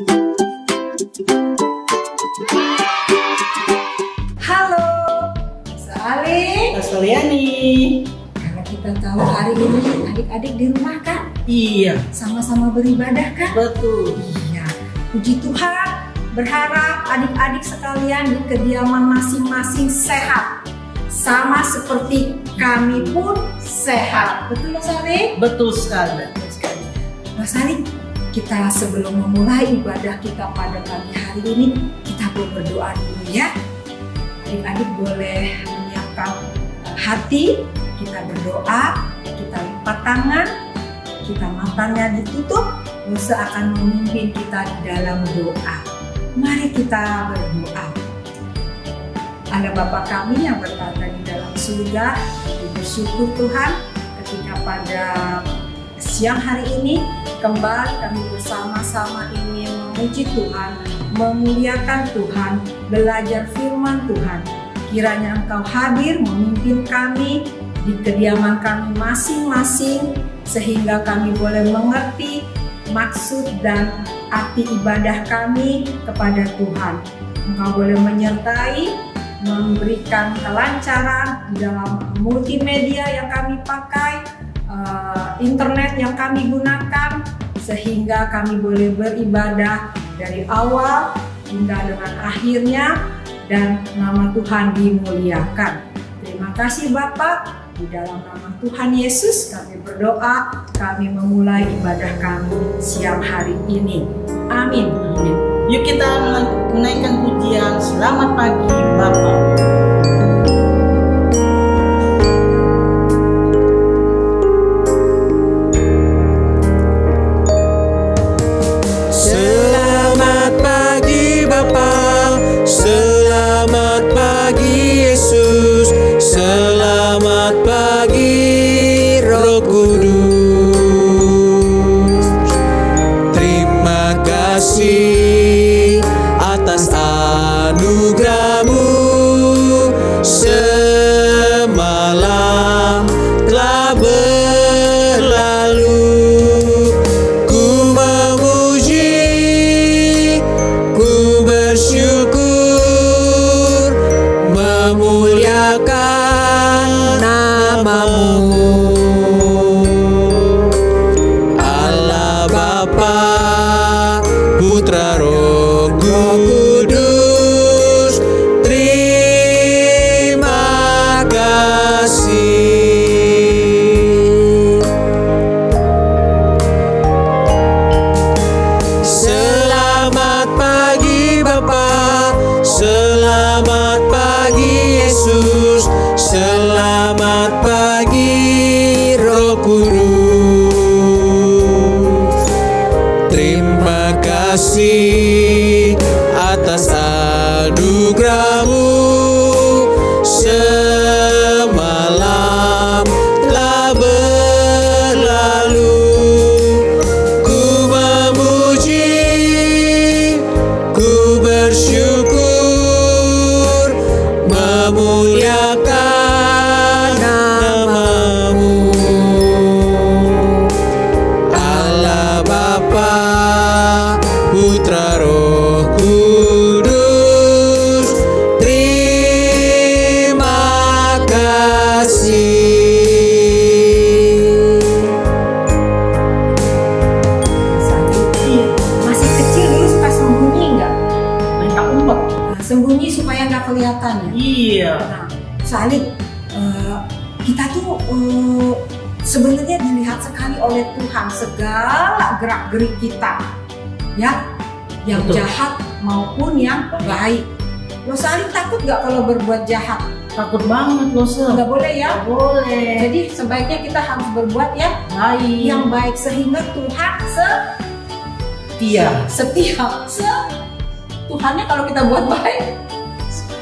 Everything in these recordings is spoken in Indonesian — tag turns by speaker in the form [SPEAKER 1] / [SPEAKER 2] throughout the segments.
[SPEAKER 1] Halo, Salih.
[SPEAKER 2] Mas Liani.
[SPEAKER 1] Karena kita tahu hari ini adik-adik di rumah kan?
[SPEAKER 2] Iya.
[SPEAKER 1] Sama-sama beribadah kan?
[SPEAKER 2] Betul.
[SPEAKER 1] Iya. Puji Tuhan, berharap adik-adik sekalian di kediaman masing-masing sehat. Sama seperti kami pun sehat. Betul ya Salih?
[SPEAKER 2] Betul sekali.
[SPEAKER 1] Mas Salih, kita sebelum memulai ibadah kita pada pagi hari ini, kita berdoa dulu ya. Adik-adik boleh menyiapkan hati, kita berdoa, kita lipat tangan, kita matanya ditutup, Musa akan memimpin kita di dalam doa. Mari kita berdoa. Allah Bapa kami yang berada di dalam surga, bersyukur Tuhan ketika pada siang hari ini kembali kami bersama-sama ingin memuji Tuhan, memuliakan Tuhan, belajar firman Tuhan. Kiranya Engkau hadir memimpin kami di kediaman kami masing-masing sehingga kami boleh mengerti maksud dan arti ibadah kami kepada Tuhan. Engkau boleh menyertai, memberikan kelancaran di dalam multimedia yang kami pakai, internet yang kami gunakan, sehingga kami boleh beribadah dari awal hingga dengan akhirnya dan nama Tuhan dimuliakan. Terima kasih Bapak, di dalam nama Tuhan Yesus kami berdoa, kami memulai ibadah kami siang hari ini. Amin.
[SPEAKER 2] Yuk kita menaikkan pujian Selamat Pagi Bapa.
[SPEAKER 3] Selamat pagi Bapa, selamat pagi Yesus, selamat pagi Roh Kudus. Terima kasih atas anugerah-Mu, semalam telah berlalu. Ku memuji, ku bersyukur, memuliakan nama-Mu. Allah Bapa, Putra, Roh Kudus, terima kasih. Selamat pagi Bapa, selamat pagi Yesus, selamat pagi Roh Kudus. Terima kasih atas anugerah-Mu, semalam telah berlalu. Ku memuji, ku bersyukur, memuliakan nama-Mu. Allah Bapa, Putra, Roh Kudus, terima kasih.
[SPEAKER 1] Masih kecil dulu suka sembunyi nggak?
[SPEAKER 2] Main tak umpet.
[SPEAKER 1] Nah, sembunyi supaya nggak kelihatan ya.
[SPEAKER 2] Iya.
[SPEAKER 1] Nah, Salih, kita tuh sebenarnya dilihat sekali oleh Tuhan segala gerak-gerik kita, ya, yang
[SPEAKER 2] Betul.
[SPEAKER 1] jahat maupun yang baik. Lo Salih takut nggak kalau berbuat jahat?
[SPEAKER 2] Takut banget loh, Sel.
[SPEAKER 1] Nggak boleh ya.
[SPEAKER 2] Nggak boleh.
[SPEAKER 1] Jadi sebaiknya kita harus berbuat ya
[SPEAKER 2] Baik.
[SPEAKER 1] yang baik sehingga Tuhan
[SPEAKER 2] Setia.
[SPEAKER 1] setia. Tuhannya kalau kita buat baik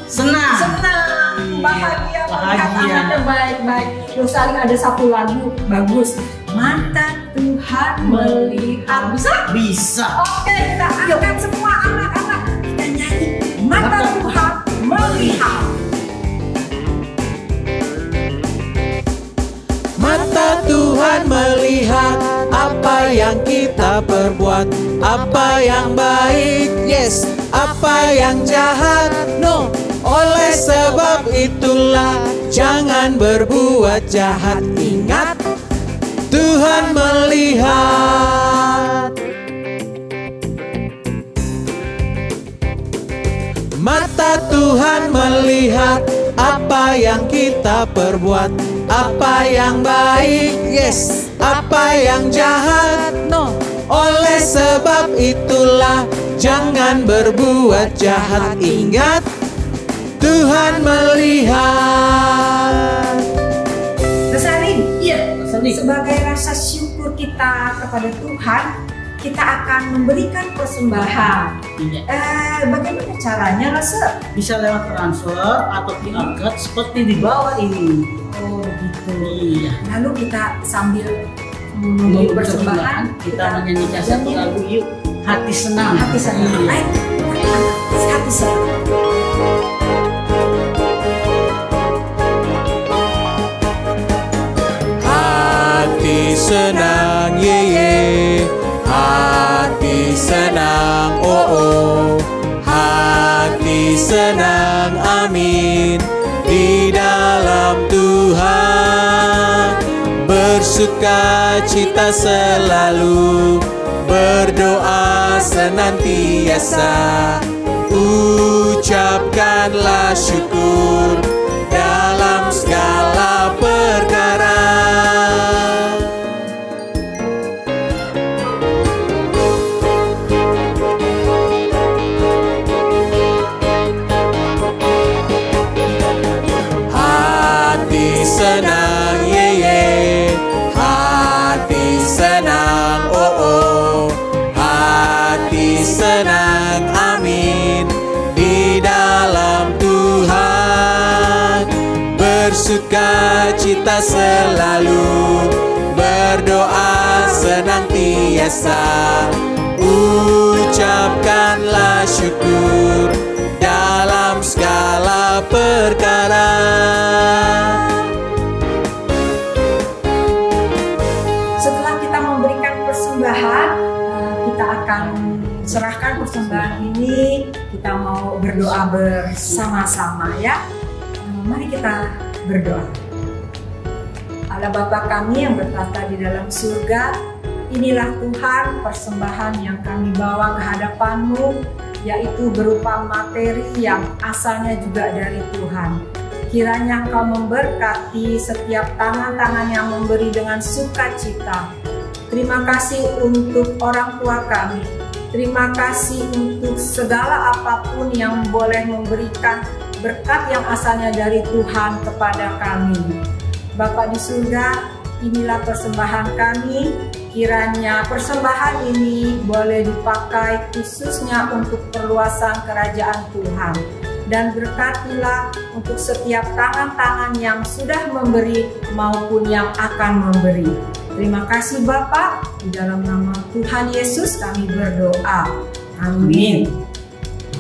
[SPEAKER 2] Senang.
[SPEAKER 1] senang, bahagia, melihat
[SPEAKER 2] Bahagia.
[SPEAKER 1] anaknya baik-baik. Terus Salih ada satu lagu bagus, mata Tuhan melihat. Bisa?
[SPEAKER 2] Bisa.
[SPEAKER 1] Oke, kita angkat semua anak-anak, kita nyanyi mata Tuhan melihat.
[SPEAKER 3] Mata Tuhan melihat apa yang kita kita perbuat. Apa yang baik, yes. Apa yang jahat, no. Oleh sebab itulah jangan berbuat jahat. Ingat, Tuhan melihat. Mata Tuhan melihat apa yang kita perbuat. Apa yang baik, yes. Apa yang jahat, no. Oleh sebab itulah jangan berbuat jahat. Ingat, Tuhan melihat.
[SPEAKER 1] Saling,
[SPEAKER 2] Iya, Sandi.
[SPEAKER 1] sebagai rasa syukur kita kepada Tuhan, kita akan memberikan persembahan.
[SPEAKER 2] Iya.
[SPEAKER 1] Bagaimana caranya, Rasa?
[SPEAKER 2] Bisa lewat transfer atau QR code seperti di bawah ini.
[SPEAKER 1] Oh, begitu.
[SPEAKER 2] Iya.
[SPEAKER 1] Lalu kita sambil memberi persembahan,
[SPEAKER 2] kita menyanyikan satu lagu yuk. Hati senang.
[SPEAKER 1] hati senang.
[SPEAKER 2] Iya.
[SPEAKER 1] Ayo, hati senang.
[SPEAKER 3] Hati senang, ye ye. Hati senang, oh oh. Hati senang, amin. Di dalam Tuhan bersuka cita selalu, berdoa senantiasa. Ucapkanlah syukur dalam segala perkara. Hati senang, ye ye. Hati senang, oh oh. Hati senang, amin. Di dalam Tuhan bersuka cita selalu, berdoa senantiasa. Ucapkanlah syukur dalam segala perkara.
[SPEAKER 1] Setelah kita memberikan persembahan, kita akan serahkan persembahan ini. Kita mau berdoa bersama-sama ya. Mari kita berdoa. Allah Bapa kami yang bertata di dalam surga, inilah Tuhan persembahan yang kami bawa ke hadapan-Mu, yaitu berupa materi yang asalnya juga dari Tuhan. Kiranya Engkau memberkati setiap tangan-tangan yang memberi dengan sukacita. Terima kasih untuk orang tua kami. Terima kasih untuk segala apapun yang boleh memberikan berkat yang asalnya dari Tuhan kepada kami. Bapa di surga, inilah persembahan kami. Kiranya persembahan ini boleh dipakai khususnya untuk perluasan kerajaan Tuhan. Dan berkatilah untuk setiap tangan-tangan yang sudah memberi maupun yang akan memberi. Terima kasih Bapa, di dalam nama Tuhan Yesus kami berdoa. Amin.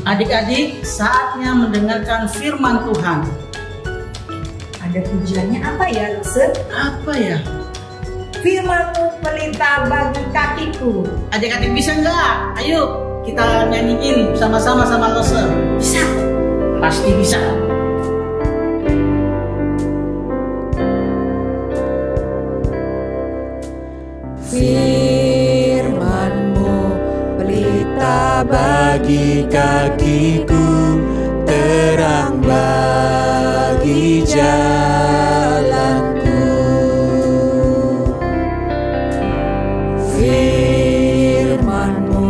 [SPEAKER 2] Adik-adik, saatnya mendengarkan firman Tuhan.
[SPEAKER 1] Ada pujiannya apa ya, Rose?
[SPEAKER 2] Apa ya?
[SPEAKER 1] Firman-Mu pelita bagi kakiku.
[SPEAKER 2] Adik-adik bisa nggak? Ayo kita nyanyiin sama-sama sama Rose.
[SPEAKER 1] Bisa.
[SPEAKER 2] Pasti bisa.
[SPEAKER 3] Firman-Mu pelita bagi kakiku, terang bagi jalanku. Firman-Mu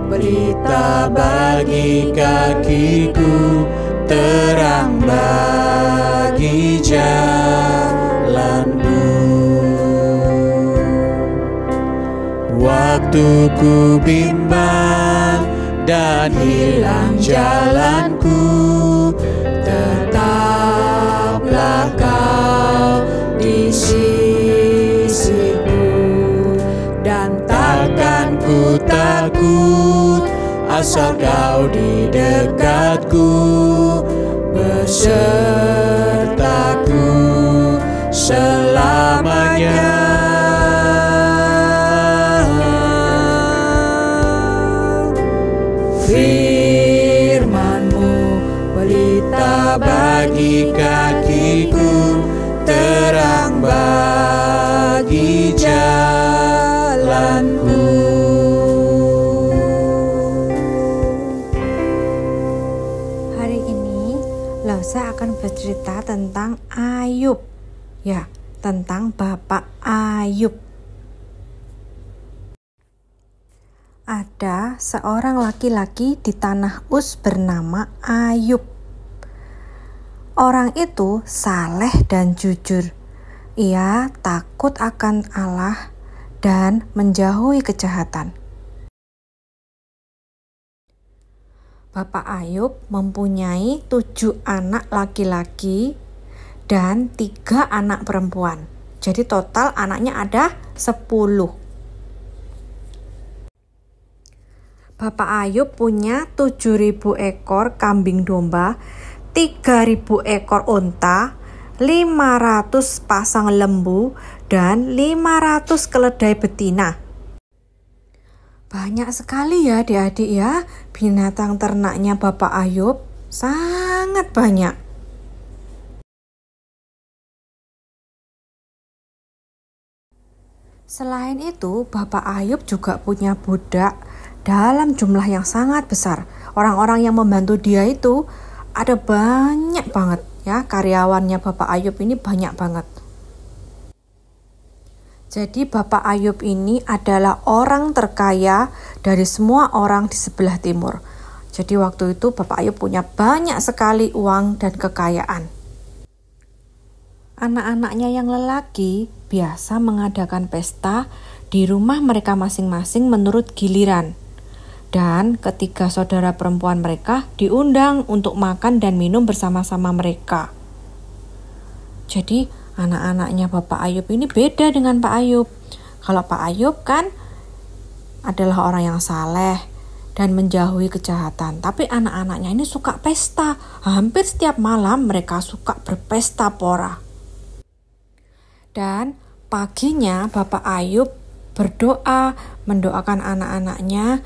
[SPEAKER 3] pelita bagi kakiku, terang bagi jalanku. Waktu ku bimbang dan hilang jalanku, tetaplah Kau di sisiku, dan takkan ku takut asal Kau di dekatku, besertaku selamanya. bagi kakiku, terang bagi jalanku.
[SPEAKER 4] Hari ini Lausa akan bercerita tentang Ayub. Ya, tentang Bapak Ayub. Ada seorang laki-laki di tanah Uz bernama Ayub. Orang itu saleh dan jujur. Ia takut akan Allah dan menjauhi kejahatan. Bapak Ayub mempunyai 7 anak laki-laki dan 3 anak perempuan. Jadi total anaknya ada 10. Bapak Ayub punya 7.000 ekor kambing domba, 3.000 ekor unta, 500 pasang lembu, dan 500 keledai betina. Banyak sekali ya adik-adik ya, binatang ternaknya Bapak Ayub, sangat banyak. Selain itu, Bapak Ayub juga punya budak dalam jumlah yang sangat besar. Orang-orang yang membantu dia itu ada banyak banget ya, karyawannya Bapak Ayub ini banyak banget. Jadi Bapak Ayub ini adalah orang terkaya dari semua orang di sebelah timur. Jadi waktu itu Bapak Ayub punya banyak sekali uang dan kekayaan. Anak-anaknya yang lelaki biasa mengadakan pesta di rumah mereka masing-masing menurut giliran. Dan ketiga saudara perempuan mereka diundang untuk makan dan minum bersama-sama mereka. Jadi anak-anaknya Bapak Ayub ini beda dengan Pak Ayub. Kalau Pak Ayub kan adalah orang yang saleh dan menjauhi kejahatan. Tapi anak-anaknya ini suka pesta. Hampir setiap malam mereka suka berpesta pora. Dan paginya Bapak Ayub berdoa, mendoakan anak-anaknya.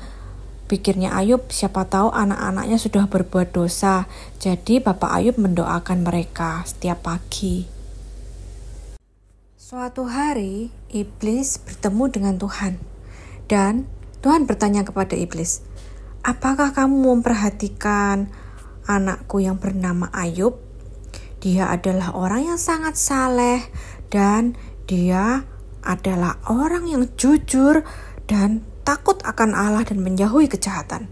[SPEAKER 4] Pikirnya Ayub, siapa tahu anak-anaknya sudah berbuat dosa. Jadi Bapak Ayub mendoakan mereka setiap pagi. Suatu hari, iblis bertemu dengan Tuhan. Dan Tuhan bertanya kepada iblis, apakah kamu memperhatikan anakku yang bernama Ayub? Dia adalah orang yang sangat saleh dan dia adalah orang yang jujur dan takut akan Allah dan menjauhi kejahatan.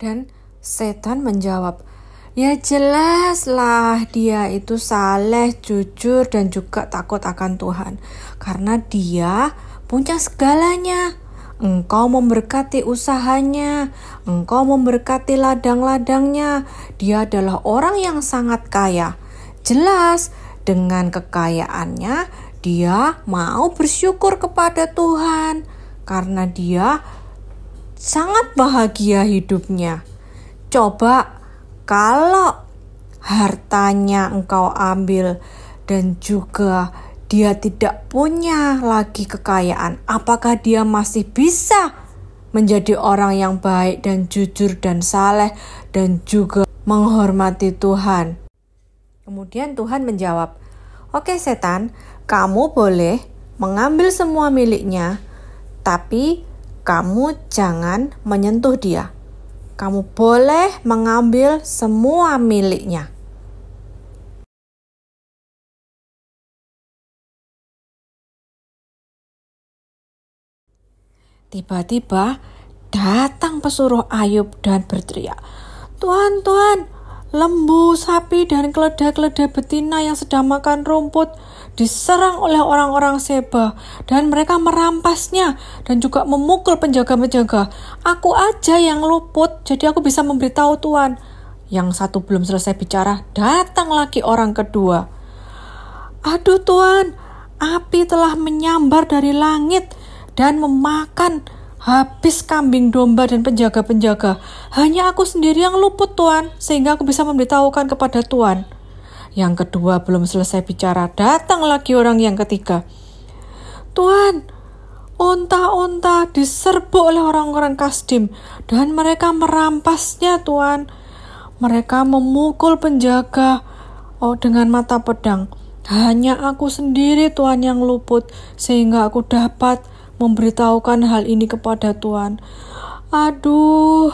[SPEAKER 4] Dan setan menjawab, ya jelaslah dia itu saleh, jujur, dan juga takut akan Tuhan. Karena dia punya segalanya. Engkau memberkati usahanya, engkau memberkati ladang-ladangnya. Dia adalah orang yang sangat kaya. Jelas, dengan kekayaannya, dia mau bersyukur kepada Tuhan. Karena dia sangat bahagia hidupnya. Coba kalau hartanya engkau ambil dan juga dia tidak punya lagi kekayaan, apakah dia masih bisa menjadi orang yang baik dan jujur dan saleh dan juga menghormati Tuhan? Kemudian Tuhan menjawab, oke setan, kamu boleh mengambil semua miliknya, tapi kamu jangan menyentuh dia. Kamu boleh mengambil semua miliknya. Tiba-tiba datang pesuruh Ayub dan berteriak, Tuhan, Tuhan, lembu, sapi, dan keledai-keledai betina yang sedang makan rumput diserang oleh orang-orang Seba dan mereka merampasnya dan juga memukul penjaga-penjaga. Aku aja yang luput, jadi aku bisa memberitahu Tuhan. Yang satu belum selesai bicara, datang lagi orang kedua. Aduh Tuhan, api telah menyambar dari langit dan memakan habis kambing domba dan penjaga-penjaga. Hanya aku sendiri yang luput Tuhan, sehingga aku bisa memberitahukan kepada Tuhan. Yang kedua belum selesai bicara, datang lagi orang yang ketiga. Tuhan, unta-unta diserbu oleh orang-orang Kasdim dan mereka merampasnya Tuhan. Mereka memukul penjaga dengan mata pedang. Hanya aku sendiri Tuhan yang luput, sehingga aku dapat memberitahukan hal ini kepada Tuhan. Aduh,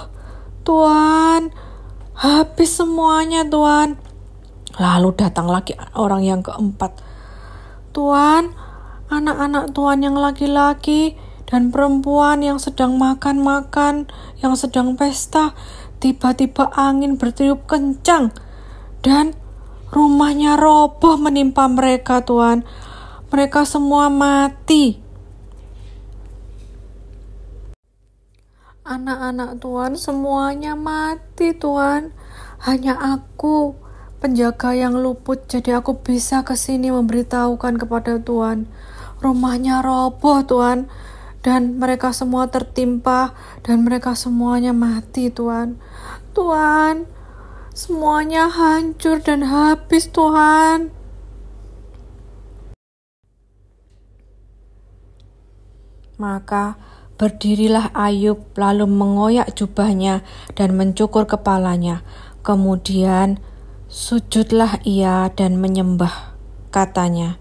[SPEAKER 4] Tuhan, habis semuanya Tuhan. Lalu datang lagi orang yang keempat. Tuhan, anak-anak Tuhan yang laki-laki dan perempuan yang sedang makan-makan, yang sedang pesta, tiba-tiba angin bertiup kencang dan rumahnya roboh menimpa mereka Tuhan. Mereka semua mati. Anak-anak Tuhan semuanya mati Tuhan. Hanya aku, penjaga yang luput, jadi aku bisa ke sini memberitahukan kepada Tuhan. Rumahnya roboh Tuhan, dan mereka semua tertimpa, dan mereka semuanya mati Tuhan. Tuhan, semuanya hancur dan habis Tuhan. Maka berdirilah Ayub, lalu mengoyak jubahnya dan mencukur kepalanya. Kemudian sujudlah ia dan menyembah. Katanya,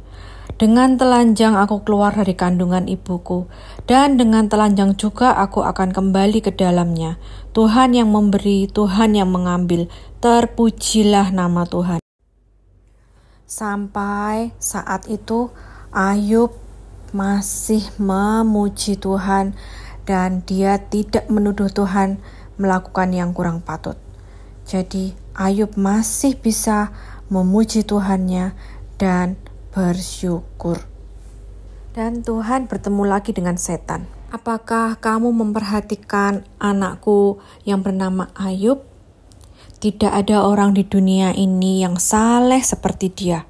[SPEAKER 4] dengan telanjang aku keluar dari kandungan ibuku, dan dengan telanjang juga aku akan kembali ke dalamnya. Tuhan yang memberi, Tuhan yang mengambil, terpujilah nama Tuhan. Sampai saat itu Ayub masih memuji Tuhan, dan dia tidak menuduh Tuhan melakukan yang kurang patut. Jadi Ayub masih bisa memuji Tuhannya dan bersyukur. Dan Tuhan bertemu lagi dengan setan. Apakah kamu memperhatikan anakku yang bernama Ayub? Tidak ada orang di dunia ini yang saleh seperti dia.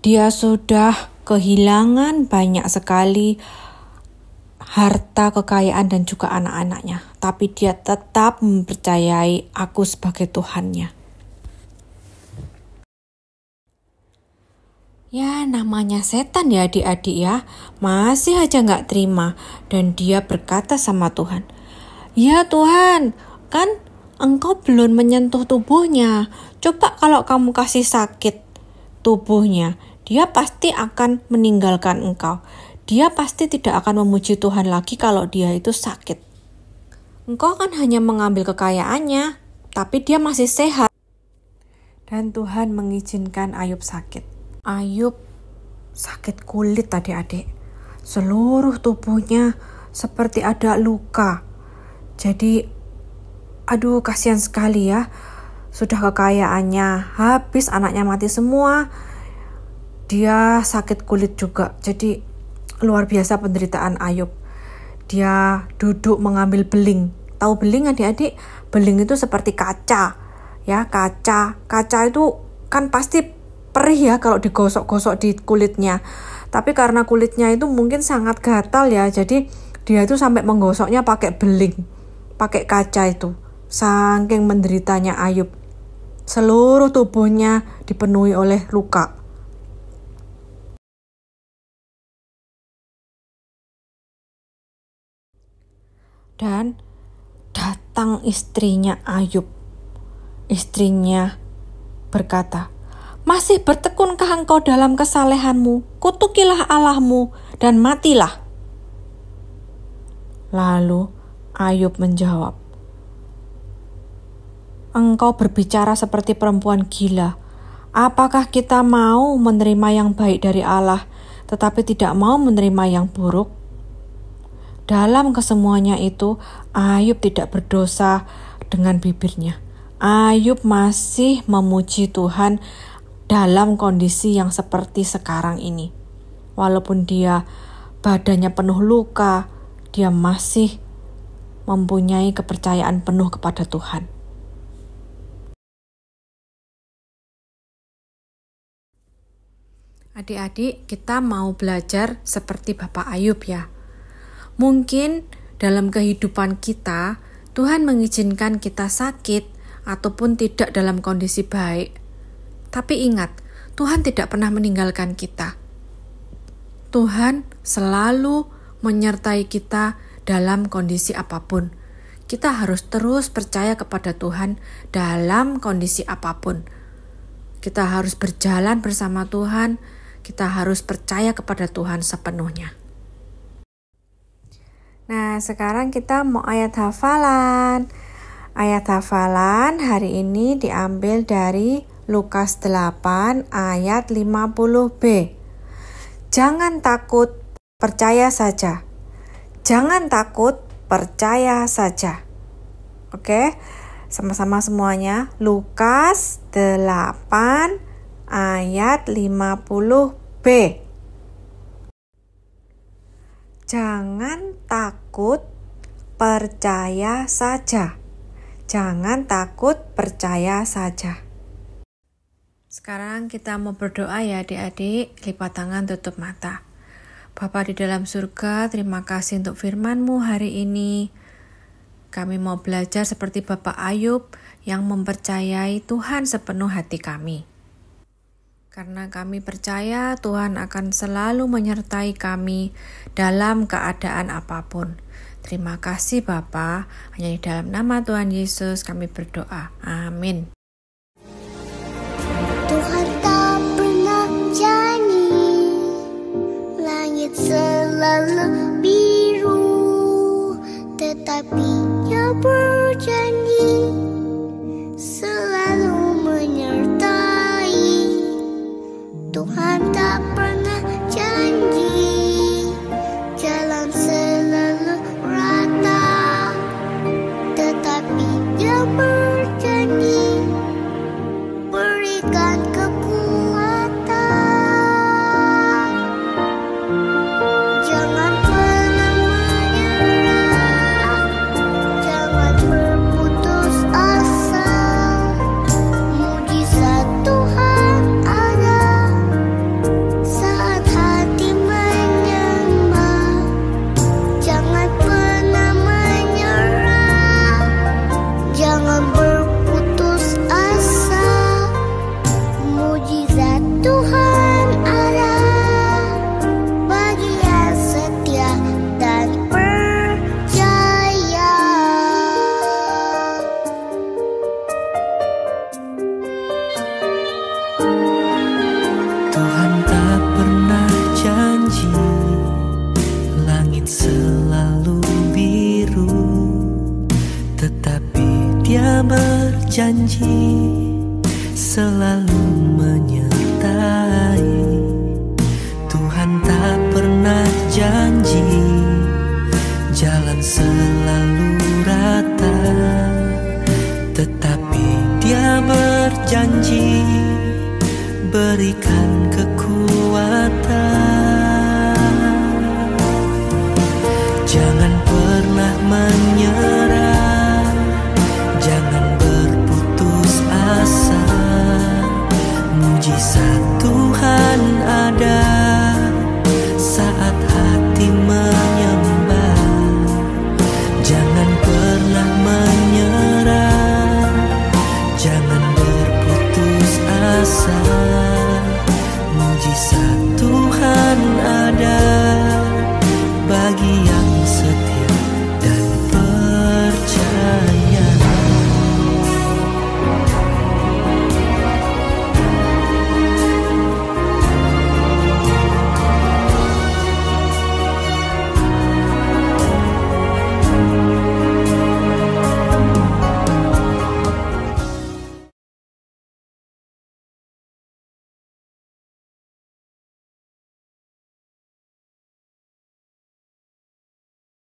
[SPEAKER 4] Dia sudah kehilangan banyak sekali harta, kekayaan, dan juga anak-anaknya. Tapi dia tetap mempercayai aku sebagai Tuhannya. Ya, namanya setan ya adik-adik ya. Masih aja gak terima. Dan dia berkata sama Tuhan, ya Tuhan, kan engkau belum menyentuh tubuhnya. Coba kalau kamu kasih sakit tubuhnya, dia pasti akan meninggalkan engkau. Dia pasti tidak akan memuji Tuhan lagi kalau dia itu sakit. Engkau kan hanya mengambil kekayaannya, tapi dia masih sehat. Dan Tuhan mengizinkan Ayub sakit. Ayub sakit kulit adik-adik. Seluruh tubuhnya seperti ada luka. Jadi, aduh kasihan sekali ya. Sudah kekayaannya habis, anaknya mati semua. Dia sakit kulit juga. Jadi luar biasa penderitaan Ayub. Dia duduk mengambil beling. Tahu beling adik-adik? Beling itu seperti kaca. Ya, kaca. Kaca itu kan pasti perih ya kalau digosok-gosok di kulitnya. Tapi karena kulitnya itu mungkin sangat gatal ya. Jadi dia itu sampai menggosoknya pakai beling. Pakai kaca itu. Saking menderitanya Ayub. Seluruh tubuhnya dipenuhi oleh luka. Dan datang istrinya Ayub. Istrinya berkata, masih bertekunkah engkau dalam kesalehanmu? Kutukilah Allahmu dan matilah. Lalu Ayub menjawab, engkau berbicara seperti perempuan gila. Apakah kita mau menerima yang baik dari Allah, tetapi tidak mau menerima yang buruk? Dalam kesemuanya itu, Ayub tidak berdosa dengan bibirnya. Ayub masih memuji Tuhan dalam kondisi yang seperti sekarang ini. Walaupun dia badannya penuh luka, dia masih mempunyai kepercayaan penuh kepada Tuhan. Adik-adik, kita mau belajar seperti Bapak Ayub ya. Mungkin dalam kehidupan kita, Tuhan mengizinkan kita sakit ataupun tidak dalam kondisi baik. Tapi ingat, Tuhan tidak pernah meninggalkan kita. Tuhan selalu menyertai kita dalam kondisi apapun. kita harus terus percaya kepada Tuhan dalam kondisi apapun. Kita harus berjalan bersama Tuhan, kita harus percaya kepada Tuhan sepenuhnya. Nah, sekarang kita mau ayat hafalan. Ayat hafalan hari ini diambil dari Lukas 8 ayat 50b. Jangan takut, percaya saja. Jangan takut, percaya saja. Oke, sama-sama semuanya. Lukas 8 ayat 50b. Jangan takut, percaya saja. Jangan takut, percaya saja. Sekarang kita mau berdoa ya adik-adik, lipat tangan, tutup mata. Bapa di dalam surga, terima kasih untuk firman-Mu hari ini. Kami mau belajar seperti Bapak Ayub yang mempercayai Tuhan sepenuh hati kami. Karena kami percaya Tuhan akan selalu menyertai kami dalam keadaan apapun. Terima kasih Bapa, hanya di dalam nama Tuhan Yesus kami berdoa. Amin.
[SPEAKER 5] Tuhan tak pernah janji, langit selalu biru, tetapi Dia berjanji selalu menyertai. Tuhan tak pernah janji jalan selalu rata, tetapi Dia berjanji berikan kekuatan. Jangan pernah menyerah, jangan berputus asa. Mujizat Tuhan ada saat hati menyembah. Jangan pernah menyerah, jangan berputus asa. Mujizat Tuhan ada bagi yang setia dan percaya.
[SPEAKER 3] Tuhan tak pernah janji langit selalu biru, tetapi Dia berjanji selalu menyertai. Tuhan tak pernah janji jalan selalu rata, tetapi Dia berjanji berikan kekuatan. Jangan pernah menyerah, jangan berputus asa. Mujizat Tuhan ada saat hati menyembah. Jangan pernah menyerah,